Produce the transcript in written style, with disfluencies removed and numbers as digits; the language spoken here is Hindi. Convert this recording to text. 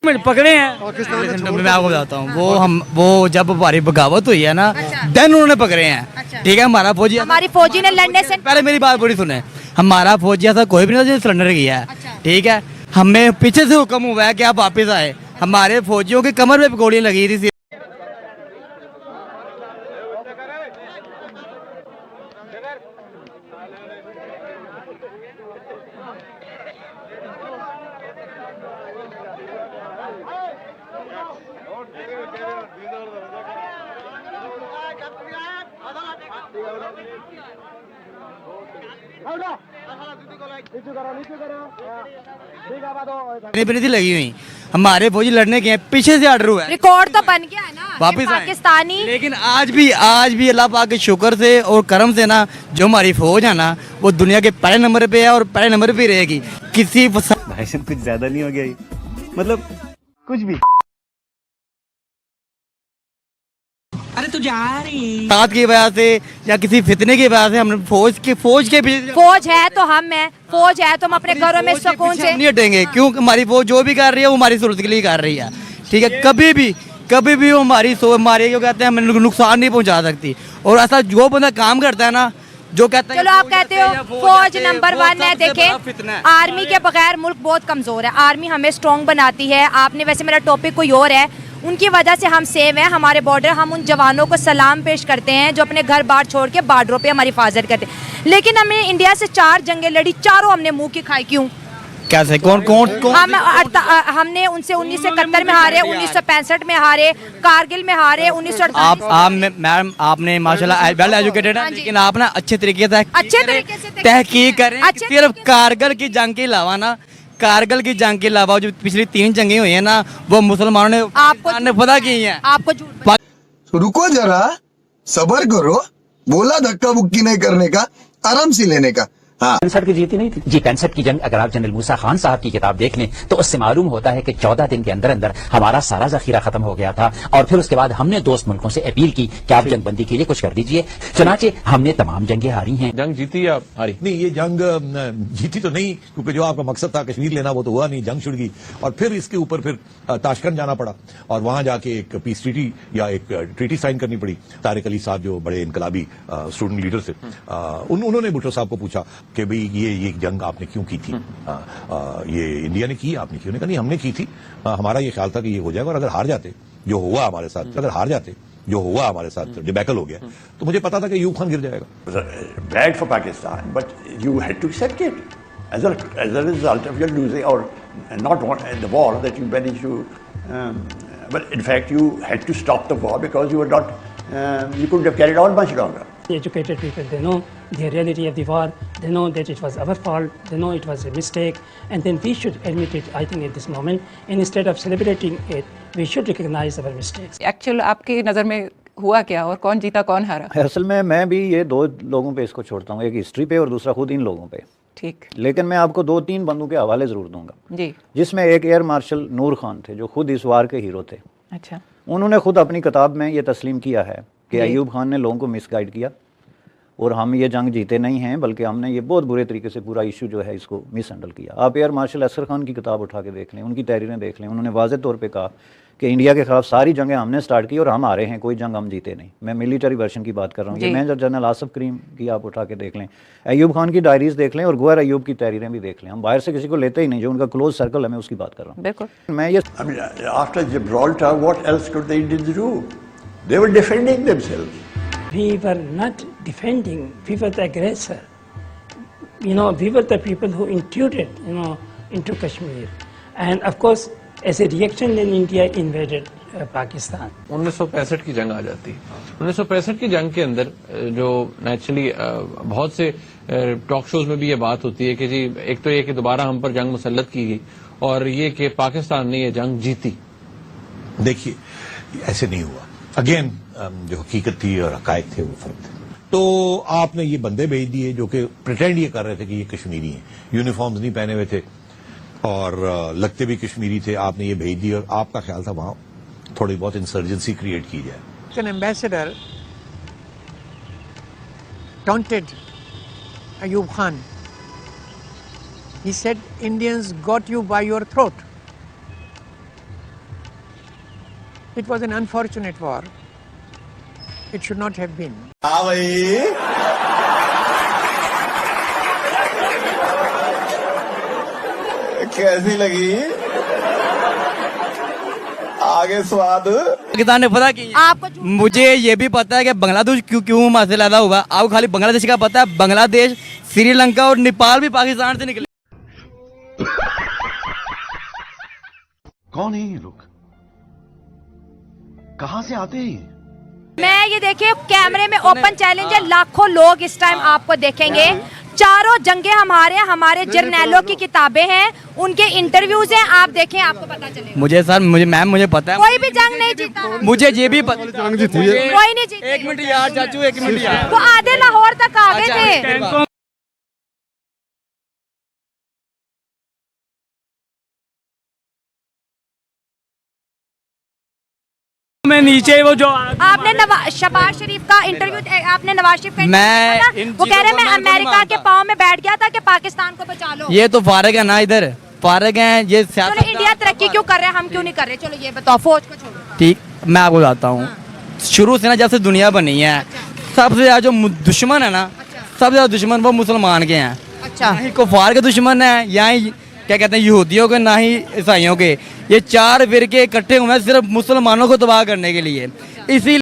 मिनट पकड़े हैं। मैं आपको बताता हूँ, वो जब हमारी बगावत हुई है ना, देन उन्होंने पकड़े हैं। ठीक है, हमारा फौजी, हमारी फौजी ने लड़ने से पहले मेरी बात पूरी सुने। हमारा फौजी ऐसा कोई भी नहीं था जो सिलेंडर किया है। ठीक है, हमें पीछे से हुक्म हुआ है कि आप वापस आए। हमारे फौजियों की कमर में गोलियां लगी थी। नहीं लगी हुई, हमारे फौजी लड़ने के पीछे से ऑर्डर हुआ है। रिकॉर्ड तो बन गया है ना वापिस पाकिस्तानी। लेकिन आज भी अल्लाह पाक के शुक्र से और करम से ना, जो हमारी फौज है ना, वो दुनिया के पहले नंबर पे है और पहले नंबर पे रहेगी। किसी भाई साहब कुछ ज्यादा नहीं हो गया ये? मतलब कुछ भी साथ की वजह से या किसी फितने की वजह से हमने फौज के पीछे, फौज है तो हम है, फौज है तो हम अपने घरों में सुकून से नहीं हटेंगे। क्यों? हमारी फौज जो भी कर रही है वो हमारी सूरत के लिए कर रही है। ठीक है, कभी भी वो हमारे जो कहते हैं हमें नुकसान नहीं पहुंचा सकती। और ऐसा जो बंदा काम करता है ना, जो कहता है, चलो आप कहते हो फौज नंबर 1 है। देखें, आर्मी के बगैर मुल्क बहुत कमजोर है। आर्मी हमें स्ट्रॉन्ग बनाती है। आपने वैसे, मेरा टॉपिक कोई और है, उनकी वजह से हम सेव हैं। हमारे बॉर्डर, हम उन जवानों को सलाम पेश करते हैं जो अपने घर बार छोड़ के बॉर्डरों पे हमारी हिफाजत करते हैं। लेकिन हमने इंडिया से 4 जंगें लड़ी, चारों हमने मुंह की खाई। क्यों? कैसे? कौन? हमने उनसे 1971 में हारे, 1965 में हारे, कारगिल में हारे, 1948। मैम आपने माशाल्लाह वेल एजुकेटेड है, लेकिन आप ना अच्छे तरीके से तहकीक करें। सिर्फ कारगिल की जंग के अलावा ना, कारगिल की जंग के अलावा जो पिछली 3 जंगें हुई है ना, वो मुसलमानों ने आपको पता की है। आपको झूठ। रुको जरा, सबर करो। बोला धक्का बुक्की नहीं करने का, आराम से लेने का। हाँ, 65 की जीती नहीं थी जी। 65 की जंग अगर आप जनरल मूसा खान साहब की किताब देख लें तो उससे मालूम होता है कि 14 दिन के अंदर अंदर हमारा सारा जखीरा खत्म हो गया था। और फिर उसके बाद हमने दोस्त मुल्कों से अपील की कि आप जंगबंदी के लिए कुछ कर दीजिए। चुनाचे हमने तमाम जंगें हारी हैं। जंग जीती या हारी? नहीं, ये जंग जीती तो नहीं, क्योंकि जो आपका मकसद था कश्मीर लेना वो तो हुआ नहीं, जंग छिड़ गई। और फिर इसके ऊपर फिर ताशकंद जाना पड़ा और वहां जाके एक पीस ट्रीटी या एक ट्रीटी साइन करनी पड़ी। तारिक अली साहब जो बड़े इनकलाबी स्टूडेंट लीडर थे, उन्होंने भुट्टो साहब को पूछा कि भाई ये जंग आपने क्यों की थी? ये इंडिया ने की, आपने क्यों? नहीं कहा नहीं, हमने की थी। हमारा ये ख्याल था कि ये हो जाएगा, और अगर हार जाते, जो हुआ हमारे साथ, अगर हार जाते, जो हुआ हमारे साथ डिबैकल हो गया, तो मुझे पता था कि अयूब खान गिर जाएगा। Bad for Pakistan, but you had to accept it as a result of your losing or not the war that you managed to. But in fact, you had to stop the war because you were not. You couldn't have carried on much longer. The educated people, they know the reality of the war. They know that it was our fault. They know it was a mistake, and then we should admit it. I think at this moment, and instead of celebrating it, we should recognize our mistakes. Actually, आपकी नज़र में हुआ क्या और कौन जीता कौन हारा? असल में मैं भी ये 2 लोगों पे इसको छोड़ता हूँ, एक हिस्ट्री पे और दूसरा खुद इन लोगों पे। ठीक, लेकिन मैं आपको 2-3 बंदों के हवाले जरूर दूंगा जी, जिसमें एक एयर मार्शल नूर खान थे जो खुद इस वार के हीरो थे। अच्छा, उन्होंने खुद अपनी किताब में ये तस्लीम किया है कि अयूब खान ने लोगों को मिसगाइड किया और हम ये जंग जीते नहीं हैं, बल्कि हमने ये बहुत बुरे तरीके से पूरा इशू जो है इसको मिस हैंडल किया। आप एयर मार्शल असगर खान की किताब उठा के देख लें, उनकी तहरीरें देख लें। उन्होंने वाज़ेह तौर पे कहा कि इंडिया के खिलाफ सारी जंगें हमने स्टार्ट की और हम हारे हैं, कोई जंग हम जीते नहीं। मैं मिलिट्री वर्जन की बात कर रहा हूँ। ये मेजर जनरल आसिफ करीम की आप उठा के देख लें, अयूब खान की डायरीज देख लें और गौहर अयूब की तहरीरें भी देख लें। हम बाहर से किसी को लेते ही नहीं, जो उनका क्लोज सर्कल है, मैं उसकी बात कर रहा हूँ। बिल्कुल। मैं ये After Gibraltar, what else could the Indians do? They were defending themselves. We were not defending. We were the aggressor. You know, we were the people who intruded, into Kashmir, and of course, as a reaction, then India invaded Pakistan. 1965 की जंग आ जाती। 1965 की जंग के अंदर जो नेचुरली बहुत से टॉक शोज में भी ये बात होती है कि जी, एक तो ये कि दोबारा हम पर जंग मुसल्लत की गई और ये कि पाकिस्तान ने ये जंग जीती। देखिए, ऐसे नहीं हुआ। अगेन जो हकीकत थी और हकायक थे वो फर्क थे। तो आपने ये बंदे भेज दिए जो कि प्रिटेंड ये कर रहे थे कि ये कश्मीरी हैं, यूनिफॉर्म्स नहीं पहने हुए थे और लगते भी कश्मीरी थे। आपने ये भेज दिए और आपका ख्याल था वहां थोड़ी बहुत इंसर्जेंसी क्रिएट की जाए। An ambassador taunted Ayub Khan. He said, Indians got you by your throat. It was an unfortunate war. It should not have been. हाँ भाई कैसी लगी आगे स्वाद पाकिस्तान ने पता की आपको मुझे ये भी पता है कि बांग्लादेश क्यों वहां से पैदा हुआ। आपको खाली बांग्लादेश का पता है, बांग्लादेश, श्रीलंका और नेपाल भी पाकिस्तान से निकले। कौन है ये लोग? कहां से आते हैं? मैं ये देखिए कैमरे में ओपन चैलेंज है, लाखों लोग इस टाइम आपको देखेंगे। चारों जंगें हमारे जर्नैलों की किताबें हैं, उनके इंटरव्यूज हैं, आप देखें आपको पता चलेगा। मुझे सर मुझे पता है, कोई भी जंग नहीं जीता, मुझे ये भी पता कोई नहीं जीता। एक मिनट यार चाचू, एक मिनट यार, वो आधे लाहौर तक आ गए थे। मैं नीचे वो जो आपने शहबाज शरीफ का इंटरव्यू, आपने नवाज शरीफ का मैं इंटरव्यू देखा था? वो कह रहे हैं मैं अमेरिका के पाँव में बैठ गया था कि पाकिस्तान को बचा लो। ये तो फारग है ना, इधर फारग हैं ये चलो इंडिया तरक्की क्यों कर रहे हैं, हम क्यों नहीं कर रहे? चलो ये बताओ, फौज को छोड़ो। ठीक, मैं आपको बताता हूँ। शुरू से ना जब से दुनिया बनी है, सबसे ज्यादा जो दुश्मन है ना, सबसे ज्यादा दुश्मन वो मुसलमान के हैं। अच्छा, ना ही कुफार के दुश्मन है, या ही क्या कहते हैं यहूदियों के, ना ही ईसाइयों के। ये चार फिरके इकट्ठे हुए हैं सिर्फ मुसलमानों को तबाह करने के लिए। इसी